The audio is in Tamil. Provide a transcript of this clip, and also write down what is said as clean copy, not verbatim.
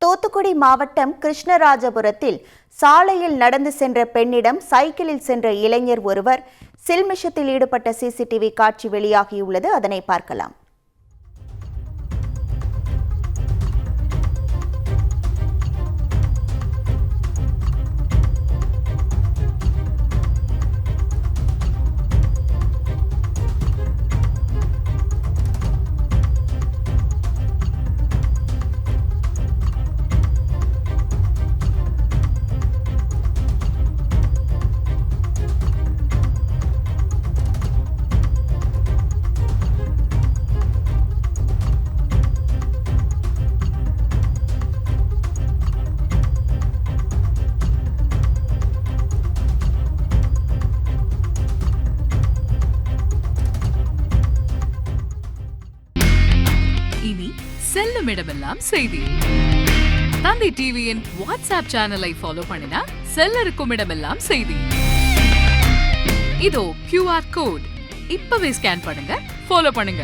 தூத்துக்குடி மாவட்டம் கிருஷ்ணராஜபுரத்தில் சாலையில் நடந்து சென்ற பெண்ணிடம் சைக்கிளில் சென்ற இளைஞர் ஒருவர் சில்மிஷத்தில் ஈடுபட்ட சிசிடிவி காட்சி வெளியாகியுள்ளது. அதனை பார்க்கலாம். இனி செல்லும் இடமெல்லாம் செய்தி. தந்தை டிவியின் வாட்ஸ்அப் சேனலை ஃபாலோ பண்ணினா செல்லருக்கும் இடமெல்லாம் செய்தி. இதோ QR கோட் இப்பவே ஸ்கேன் பண்ணுங்க, ஃபாலோ பண்ணுங்க.